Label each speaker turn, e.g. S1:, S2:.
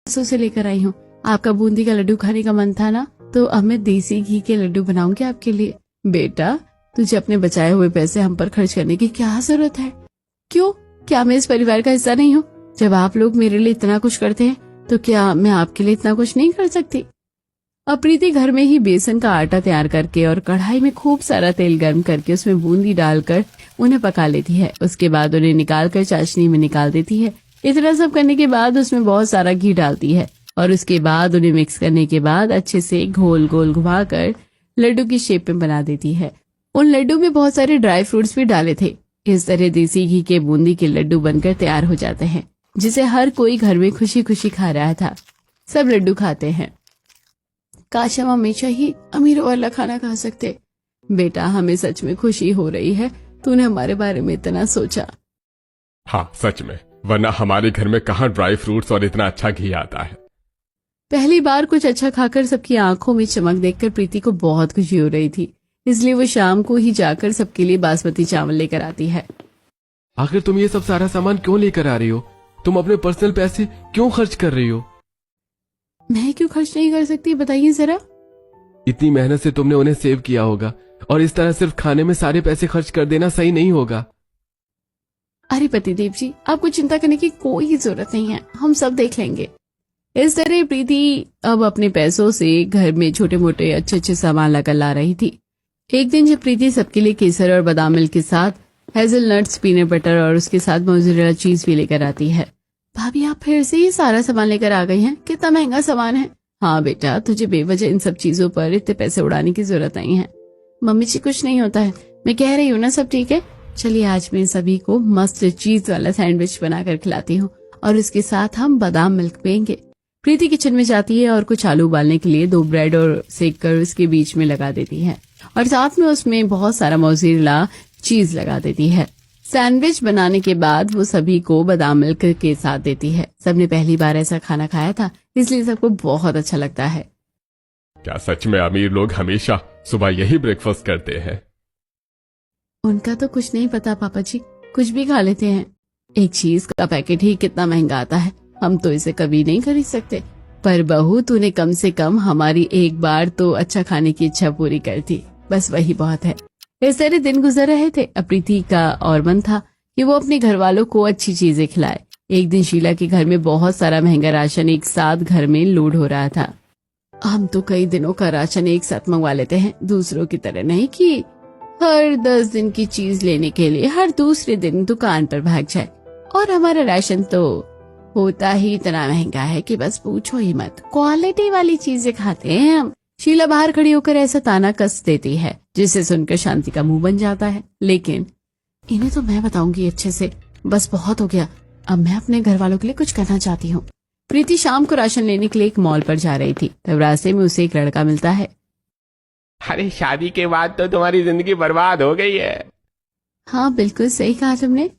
S1: परसों से लेकर आई हूँ। आपका बूंदी का लड्डू खाने का मन था ना, तो अब मैं देसी घी के लड्डू बनाऊंगी आपके लिए। बेटा, तुझे अपने बचाए हुए पैसे हम पर खर्च करने की क्या जरूरत है? क्यों, क्या मैं इस परिवार का हिस्सा नहीं हूँ? जब आप लोग मेरे लिए इतना कुछ करते हैं तो क्या मैं आपके लिए इतना कुछ नहीं कर सकती? अब प्रीति घर में ही बेसन का आटा तैयार करके और कढ़ाई में खूब सारा तेल गर्म करके उसमें बूंदी डालकर उन्हें पका लेती है। उसके बाद उन्हें निकालकर चाशनी में निकाल देती है। इतना सब करने के बाद उसमें बहुत सारा घी डालती है और उसके बाद उन्हें मिक्स करने के बाद अच्छे से गोल गोल घुमाकर लड्डू की शेप में बना देती है। उन लड्डू में बहुत सारे ड्राई फ्रूट्स भी डाले थे। इस तरह देसी घी के बूंदी के लड्डू बनकर तैयार हो जाते हैं, जिसे हर कोई घर में खुशी खुशी खा रहा था। सब लड्डू खाते हैं। काश हम हमेशा ही अमीरों वाला खाना खा सकते। बेटा, हमें सच में खुशी हो रही है तूने हमारे बारे में इतना सोचा।
S2: हाँ सच में, वरना हमारे घर में कहाँ ड्राई फ्रूट्स और इतना अच्छा घी आता है।
S1: पहली बार कुछ अच्छा खाकर सबकी आंखों में चमक देखकर प्रीति को बहुत खुशी हो रही थी, इसलिए वो शाम को ही जाकर सबके लिए बासमती चावल लेकर आती है।
S3: आखिर तुम ये सब सारा सामान क्यों लेकर आ रही हो? तुम अपने पर्सनल पैसे क्यों खर्च कर रही हो?
S1: मैं क्यों खर्च नहीं कर सकती, बताइए जरा।
S3: इतनी मेहनत से तुमने उन्हें सेव किया होगा और इस तरह सिर्फ खाने में सारे पैसे खर्च कर देना सही नहीं होगा।
S1: अरे पतिदेव जी, आपको चिंता करने की कोई जरूरत नहीं है, हम सब देख लेंगे। इस तरह प्रीति अब अपने पैसों से घर में छोटे मोटे अच्छे अच्छे सामान लाकर ला रही थी। एक दिन जब प्रीति सबके लिए केसर और बादाम मिल्क के साथ हेजलनट्स, पीनट बटर और उसके साथ मोज़रेला चीज भी लेकर आती है। भाभी, आप फिर से ये सारा सामान लेकर आ गई हैं? कितना महंगा सामान है। हाँ बेटा, तुझे बेवजह इन सब चीजों पर इतने पैसे उड़ाने की जरूरत नहीं है। मम्मी जी, कुछ नहीं होता है, मैं कह रही हूँ ना, सब ठीक है। चलिए आज मैं सभी को मस्त चीज वाला सैंडविच बनाकर खिलाती हूँ और उसके साथ हम बादाम मिल्क पियेंगे। प्रीति किचन में जाती है और कुछ आलू उबालने के लिए 2 ब्रेड और सेक कर उसके बीच में लगा देती है और साथ में उसमें बहुत सारा मोज़रेला चीज लगा देती है। सैंडविच बनाने के बाद वो सभी को बादाम मिल्क के साथ देती है। सबने पहली बार ऐसा खाना खाया था, इसलिए सबको बहुत अच्छा लगता है।
S2: क्या सच में अमीर लोग हमेशा सुबह यही ब्रेकफास्ट करते हैं?
S1: उनका तो कुछ नहीं पता पापा जी, कुछ भी खा लेते हैं। एक चीज का पैकेट ही कितना महंगा आता है, हम तो इसे कभी नहीं खरीद सकते। पर बहू, तूने कम से कम हमारी एक बार तो अच्छा खाने की इच्छा पूरी कर दी, बस वही बहुत है। इस तरह दिन गुजर रहे थे। प्रीति का और मन था कि वो अपने घर वालों को अच्छी चीजें खिलाए। एक दिन शीला के घर में बहुत सारा महंगा राशन एक साथ घर में लोड हो रहा था। हम तो कई दिनों का राशन एक साथ मंगवा लेते हैं, दूसरों की तरह नहीं कि हर 10 दिन की चीज लेने के लिए हर दूसरे दिन दुकान पर भाग जाए। और हमारा राशन तो होता ही इतना महंगा है कि बस पूछो ही मत। क्वालिटी वाली चीजें खाते हैं हम। शीला बाहर खड़ी होकर ऐसा ताना कस देती है जिसे सुनकर शांति का मुंह बन जाता है। लेकिन इन्हें तो मैं बताऊंगी अच्छे से, बस बहुत हो गया। अब मैं अपने घर वालों के लिए कुछ करना चाहती हूँ। प्रीति शाम को राशन लेने के लिए एक मॉल पर जा रही थी, तब रास्ते में उसे एक लड़का मिलता है।
S4: अरे शादी के बाद तो तुम्हारी जिंदगी बर्बाद हो गई है।
S1: हाँ बिल्कुल सही कहा तुमने।